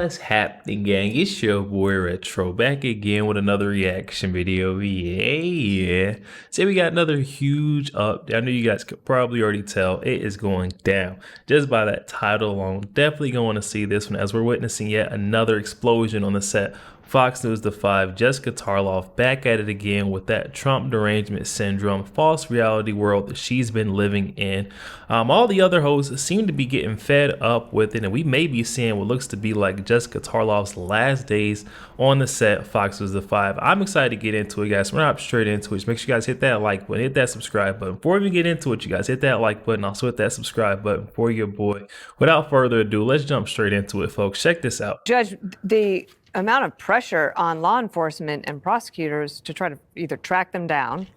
What's happening, gang? It's your boy Retro back again with another reaction video. Yeah. Today we got another huge update. I know you guys could probably already tell it is going down just by that title alone. Definitely going to see this one as we're witnessing yet another explosion on the set. Fox News The 5, Jessica Tarlov back at it again with that Trump derangement syndrome, false reality world that she's been living in. All the other hosts seem to be getting fed up with it, and we may be seeing what looks to be like Jessica Tarlov's last days on the set, Fox News The 5. I'm excited to get into it, guys. We're not straight into it. Just make sure you guys hit that like button, hit that subscribe button. Before we get into it, you guys hit that like button, also hit that subscribe button for your boy. Without further ado, let's jump straight into it, folks. Check this out. Judge, the amount of pressure on law enforcement and prosecutors to try to either track them down.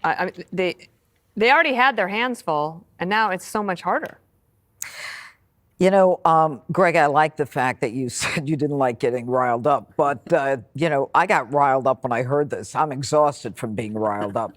I mean, they already had their hands full, and now it's so much harder. You know, Greg, I like the fact that you said you didn't like getting riled up, but, you know, I got riled up when I heard this. I'm exhausted from being riled up.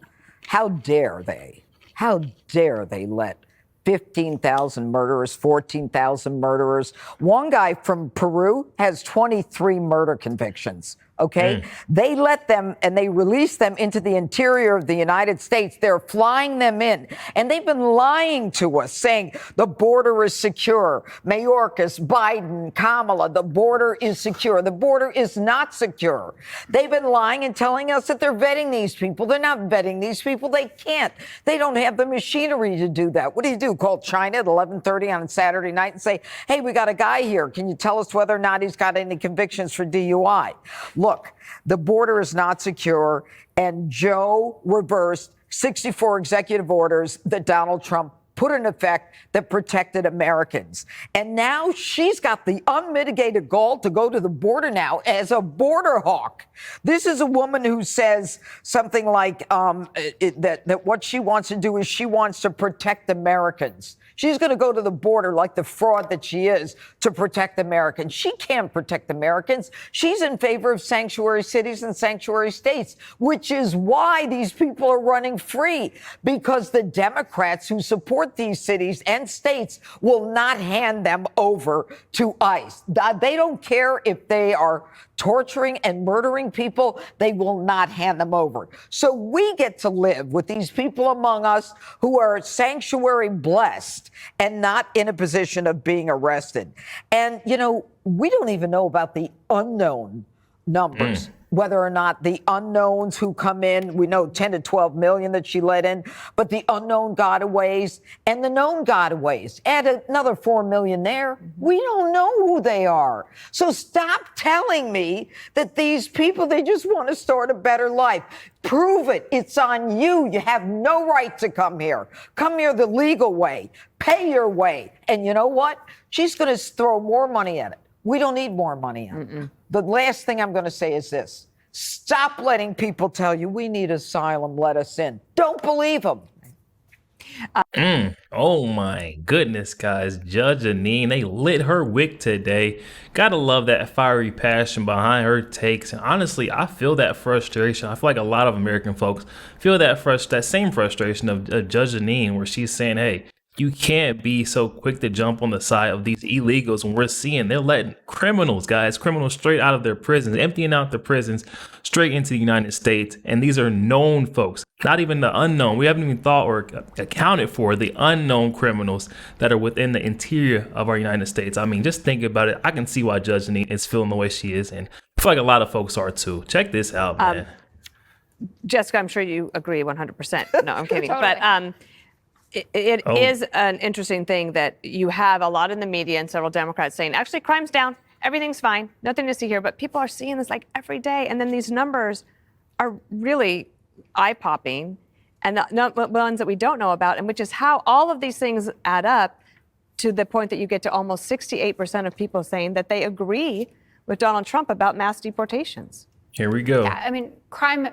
How dare they? How dare they let 15,000 murderers, 14,000 murderers. One guy from Peru has 23 murder convictions. Okay, they let them and they release them into the interior of the United States. They're flying them in, and they've been lying to us, saying the border is secure. Mayorkas, Biden, Kamala, the border is secure. The border is not secure. They've been lying and telling us that they're vetting these people. They're not vetting these people. They can't. They don't have the machinery to do that. What do? Call China at 11:30 on Saturday night and say, hey, we got a guy here. Can you tell us whether or not he's got any convictions for DUI? Look, the border is not secure, and Joe reversed 64 executive orders that Donald Trump put in effect that protected Americans. And now she's got the unmitigated gall to go to the border now as a border hawk. This is a woman who says something like that what she wants to do is she wants to protect Americans. She's going to go to the border like the fraud that she is to protect Americans. She can't protect Americans. She's in favor of sanctuary cities and sanctuary states, which is why these people are running free, because the Democrats who support these cities and states will not hand them over to ICE. They don't care if they are torturing and murdering people. They will not hand them over. So we get to live with these people among us who are sanctuary blessed and not in a position of being arrested. And, you know, we don't even know about the unknown numbers. Whether or not the unknowns who come in, we know 10 to 12 million that she let in, but the unknown gotaways and the known gotaways, add another 4 million there. We don't know who they are. So stop telling me that these people, they just want to start a better life. Prove it. It's on you. You have no right to come here. Come here the legal way. Pay your way. And you know what? She's going to throw more money at it. We don't need more money at it. The last thing I'm going to say is this. Stop letting people tell you we need asylum, let us in. Don't believe them. Oh my goodness, guys. Judge Jeanine, they lit her wick today. Gotta love that fiery passion behind her takes. And honestly, I feel that frustration. I feel like a lot of American folks feel that same frustration of Judge Jeanine, where she's saying, hey, you can't be so quick to jump on the side of these illegals when we're seeing they're letting criminals straight out of their prisons, emptying out the prisons straight into the United States. And these are known folks, not even the unknown. We haven't even thought or accounted for the unknown criminals that are within the interior of our United States. I mean, just think about it. I can see why Judge Jeanine is feeling the way she is. And I feel like a lot of folks are too. Check this out, man. Jessica, I'm sure you agree 100%. No, I'm kidding. Totally. But It is an interesting thing that you have a lot in the media and several Democrats saying, actually, crime's down, everything's fine, nothing to see here. But people are seeing this like every day. And then these numbers are really eye-popping, and the ones that we don't know about, and which is how all of these things add up to the point that you get to almost 68% of people saying that they agree with Donald Trump about mass deportations. Here we go. Yeah, I mean, crime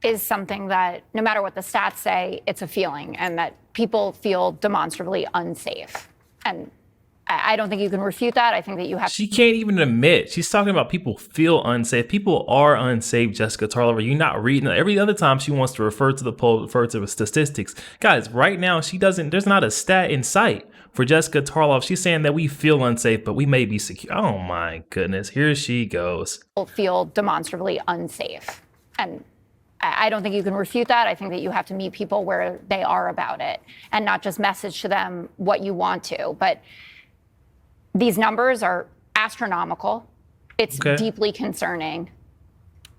is something that, no matter what the stats say, it's a feeling, and that people feel demonstrably unsafe. And I don't think you can refute that. I think that you have. She can't even admit. She's talking about people feel unsafe. People are unsafe, Jessica Tarlov. Are you not reading? Every other time she wants to refer to the poll, refer to the statistics. Guys, right now, there's not a stat in sight For Jessica Tarlov, she's saying that we feel unsafe, but we may be secure. Oh my goodness, here she goes. Feel demonstrably unsafe. And I don't think you can refute that. I think that you have to meet people where they are about it and not just message to them what you want to. But these numbers are astronomical. It's deeply concerning.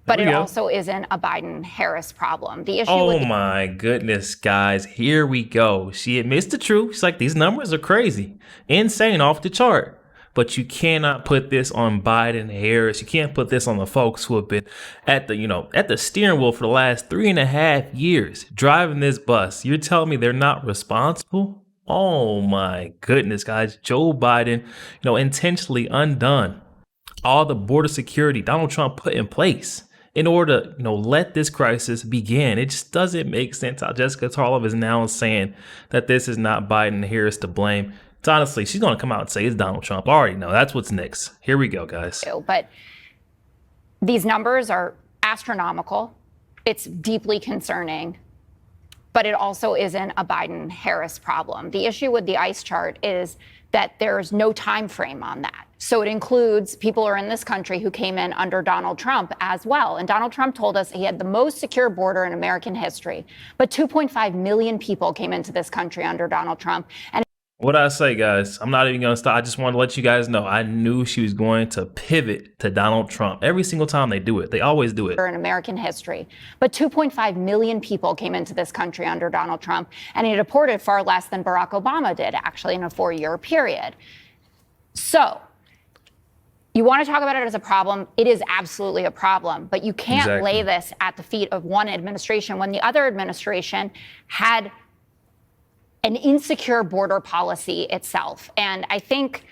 But it also isn't a Biden-Harris problem. The issue Oh my goodness, guys. Here we go. She admits the truth. She's like, these numbers are crazy, insane, off the chart. But you cannot put this on Biden, Harris. You can't put this on the folks who have been at the steering wheel for the last 3.5 years, driving this bus. You're telling me they're not responsible? Oh my goodness, guys. Joe Biden, intentionally undone all the border security Donald Trump put in place in order to, let this crisis begin. It just doesn't make sense how Jessica Tarlov is now saying that this is not Biden and Harris to blame. It's honestly, she's going to come out and say it's Donald Trump. I already know. That's what's next. Here we go, guys. But these numbers are astronomical. It's deeply concerning. But it also isn't a Biden-Harris problem. The issue with the ICE chart is that there's no time frame on that. So it includes people who are in this country who came in under Donald Trump as well. And Donald Trump told us he had the most secure border in American history. But 2.5 million people came into this country under Donald Trump. And what I say, guys, I'm not even going to stop. I just want to let you guys know I knew she was going to pivot to Donald Trump every single time they do it. They always do it. In American history. But 2.5 million people came into this country under Donald Trump, and he deported far less than Barack Obama did, actually, in a 4-year period. So you want to talk about it as a problem. It is absolutely a problem, but you can't lay this at the feet of one administration when the other administration had an insecure border policy itself. And I think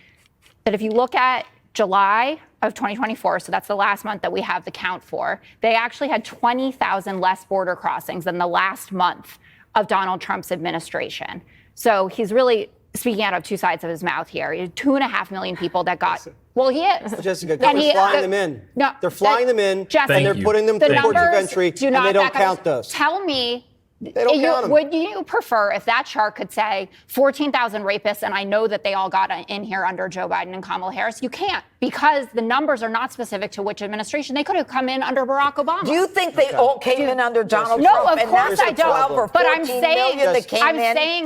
that if you look at July of 2024, so that's the last month that we have the count for, they actually had 20,000 less border crossings than the last month of Donald Trump's administration. So he's really speaking out of two sides of his mouth here. He had 2.5 million people that got, well, he is. Jessica, they're flying them in. No, they're flying them in, Jessica, and they're putting them through ports of entry, and they don't count those. Tell me, they don't count them. Would you prefer if that chart could say 14,000 rapists, and I know that they all got in here under Joe Biden and Kamala Harris? You can't, because the numbers are not specific to which administration. They could have come in under Barack Obama. Do you think they all came in under Donald No, Trump? of course I don't. But I'm saying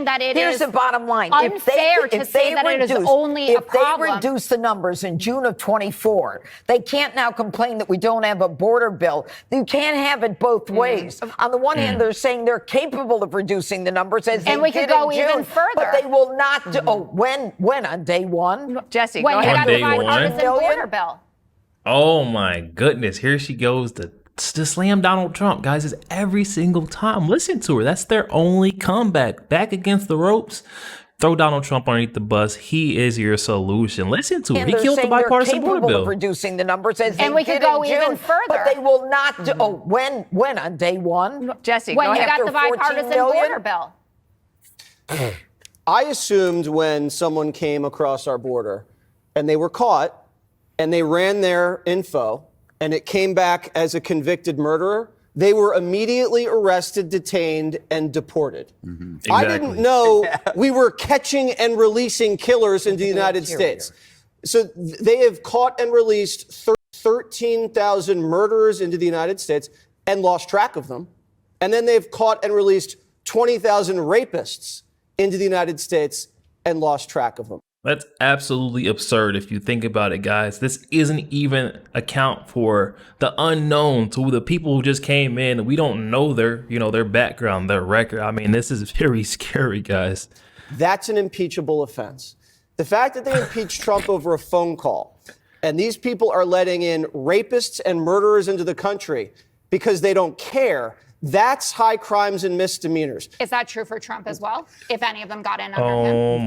that it here's is the bottom line. unfair to say that it is only a problem. If they reduce the numbers in June of 24, they can't now complain that we don't have a border bill. You can't have it both ways. On the one hand, they're saying they're capable of reducing the numbers as they we did could go in June, even further. but they will not do. Oh, when on day one? Jesse, when go you ahead. got the bipartisan border bill. Oh my goodness, here she goes to slam Donald Trump, guys. It's every single time. Listen to her. That's their only comeback. Back against the ropes. Throw Donald Trump underneath the bus. He is your solution. Listen to him. He killed the bipartisan border bill. Of reducing the numbers as they we could did go in June, even further. But they will not do. Oh, when on day one? Jesse, when go you ahead. got the bipartisan border bill. I assumed when someone came across our border and they were caught and they ran their info and it came back as a convicted murderer, they were immediately arrested, detained, and deported. Exactly. I didn't know we were catching and releasing killers into the United States. So they have caught and released 13,000 murderers into the United States and lost track of them. And then they've caught and released 20,000 rapists into the United States and lost track of them. That's absolutely absurd if you think about it, guys. This isn't even account for the unknown, to the people who just came in and we don't know their background, their record. I mean, this is very scary, guys. That's an impeachable offense. The fact that they impeached Trump over a phone call and these people are letting in rapists and murderers into the country because they don't care, that's high crimes and misdemeanors. Is that true for Trump as well? If any of them got in under Oh him?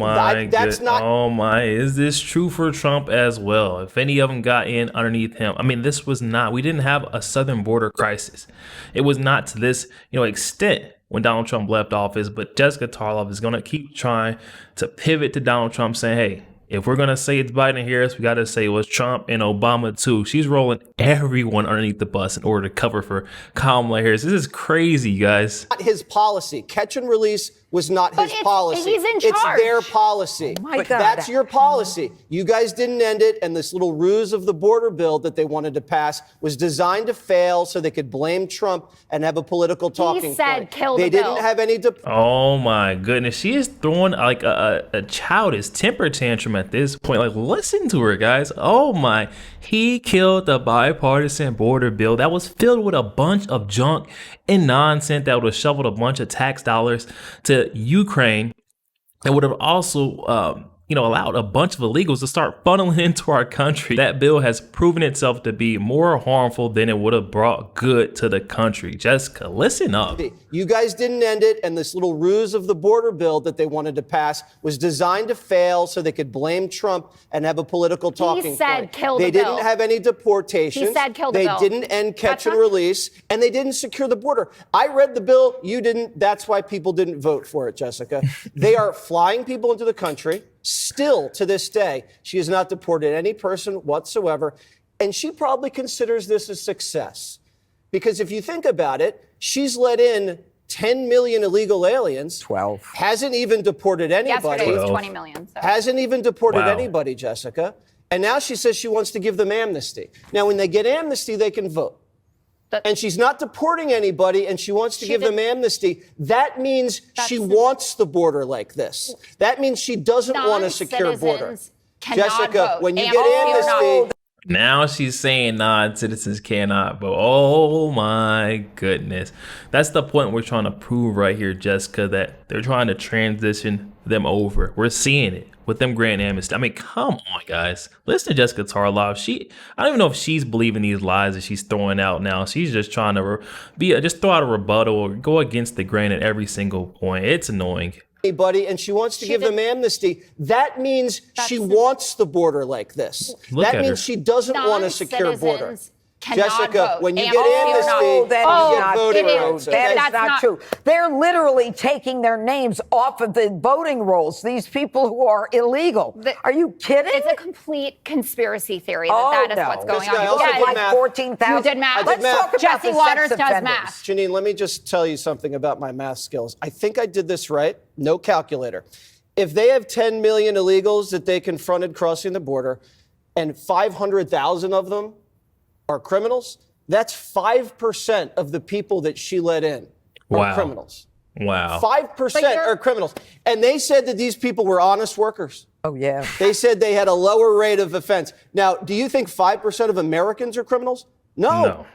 my, is this true for Trump as well? If any of them got in underneath him, I mean, we didn't have a southern border crisis. It was not to this, extent when Donald Trump left office, but Jessica Tarlov is going to keep trying to pivot to Donald Trump saying, hey, if we're going to say it's Biden and Harris, we got to say it was Trump and Obama too. She's rolling everyone underneath the bus in order to cover for Kamala Harris. This is crazy, guys. His policy, catch and release was not his it's- policy. he's in It's charge. their policy. my God. That's your policy. You guys didn't end it, and this little ruse of the border bill that they wanted to pass was designed to fail so they could blame Trump and have a political talking said, point. "Kill the They didn't bill." have any. Oh my goodness. She is throwing like a childish temper tantrum at this point. Like, listen to her, guys. Oh my. He killed the bipartisan border bill that was filled with a bunch of junk and nonsense that would have shoveled a bunch of tax dollars to Ukraine. It would have also, allowed a bunch of illegals to start funneling into our country. That bill has proven itself to be more harmful than it would have brought good to the country. Jessica, listen up. You guys didn't end it, and this little ruse of the border bill that they wanted to pass was designed to fail so they could blame Trump and have a political talking said, point. "Kill the They bill." didn't have any deportations. He said, "Kill the bill." They didn't end catch That's and not- release, and they didn't secure the border. I read the bill. You didn't. That's why people didn't vote for it, Jessica. They are flying people into the country. Still to this day, she has not deported any person whatsoever. And she probably considers this a success. Because if you think about it, she's let in 10 million illegal aliens. 12. Hasn't even deported anybody. Yesterday was 20 million. So. Hasn't even deported Wow. anybody, Jessica. And now she says she wants to give them amnesty. Now, when they get amnesty, they can vote. And she's not deporting anybody, and she wants to give them amnesty. That means she wants the border like this. That means she doesn't want a secure border. Non-citizens cannot Jessica, vote. when you Amnesty get or not. amnesty, Now she's saying non-citizens cannot vote. Oh my goodness. That's the point we're trying to prove right here, Jessica, that they're trying to transition them over. We're seeing it with them granting amnesty. I mean, come on, guys. Listen to Jessica Tarlov. I don't even know if she's believing these lies that she's throwing out now. She's just trying to just throw out a rebuttal or go against the grain at every single point. It's annoying. anybody, and she wants to give them amnesty. That means she wants the border like this. Look that at means her. she doesn't want a secure border. Non-citizens cannot Jessica, vote. when you Amnesty get or not. amnesty, That you is get not voting true. rights. That is That's not not- true. They're literally taking their names off of the voting rolls. These people who are illegal. Are you kidding? It's a complete conspiracy theory that Oh, that is no. what's going Jessica, I on. also Yes. did like math. 14,000. You did math. I did Let's math. talk about Jesse the Waters sex does offenders. math. Jeanine, let me just tell you something about my math skills. I think I did this right. No calculator. If they have 10 million illegals that they confronted crossing the border, and 500,000 of them are criminals, that's 5% of the people that she let in are Wow. criminals. Wow. 5% are criminals. And they said that these people were honest workers. Oh, yeah. They said they had a lower rate of offense. Now, do you think 5% of Americans are criminals? No.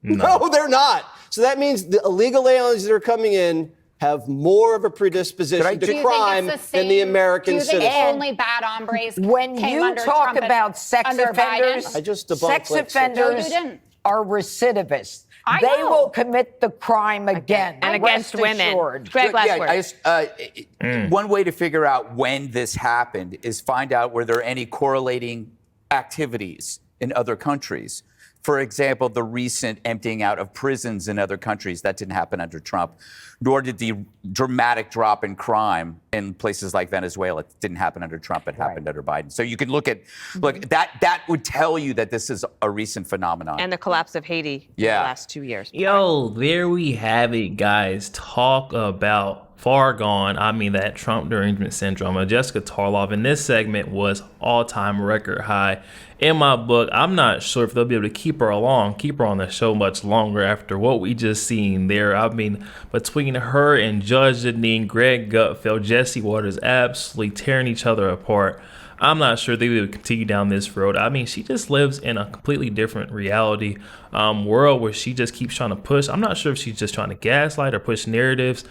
No, they're not. So that means the illegal aliens that are coming in have more of a predisposition Do to you crime think it's than the American Do you think citizen. only bad hombres When came you under talk Trump and about sex under offenders, Biden? I just debunked sex like six. offenders No, you didn't. are recidivists. I They know. will commit the crime again. And against Rest women. assured. Greg, last word. I just, one way to figure out when this happened is find out were there any correlating activities in other countries. For example, the recent emptying out of prisons in other countries, that didn't happen under Trump, nor did the dramatic drop in crime in places like Venezuela. It didn't happen under Trump, it happened under Biden. So you can look that would tell you that this is a recent phenomenon. And the collapse of Haiti in the Yeah. last 2 years. Yo, there we have it, guys. Talk about far gone. I mean, that Trump derangement syndrome. Jessica Tarlov in this segment was all-time record high. In my book, I'm not sure if they'll be able to keep her on the show much longer after what we just seen there. I mean, between her and Judge Jeanine, Greg Gutfeld, Jesse Waters absolutely tearing each other apart. I'm not sure they would continue down this road. I mean, she just lives in a completely different reality world where she just keeps trying to push. I'm not sure if she's just trying to gaslight or push narratives.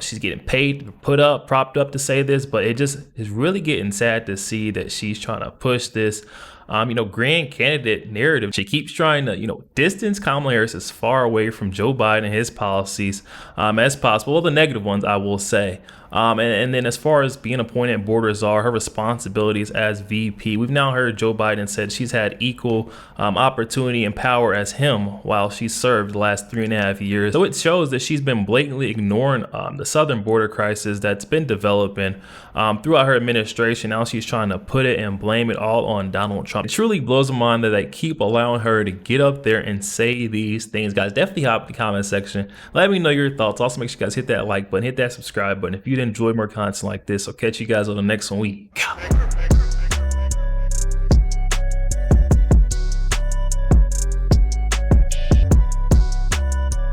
She's getting paid, propped up to say this, but it just is really getting sad to see that she's trying to push this grand candidate narrative. She keeps trying to, distance Kamala Harris as far away from Joe Biden and his policies as possible. Well, the negative ones, I will say. And then as far as being appointed border czar, her responsibilities as VP, we've now heard Joe Biden said she's had equal opportunity and power as him while she served the last 3.5 years. So it shows that she's been blatantly ignoring the southern border crisis that's been developing throughout her administration. Now she's trying to put it and blame it all on Donald Trump. It truly blows my mind that they keep allowing her to get up there and say these things. Guys, definitely hop in the comment section. Let me know your thoughts. Also, make sure you guys hit that like button, hit that subscribe button if you'd enjoy more content like this. I'll catch you guys on the next one.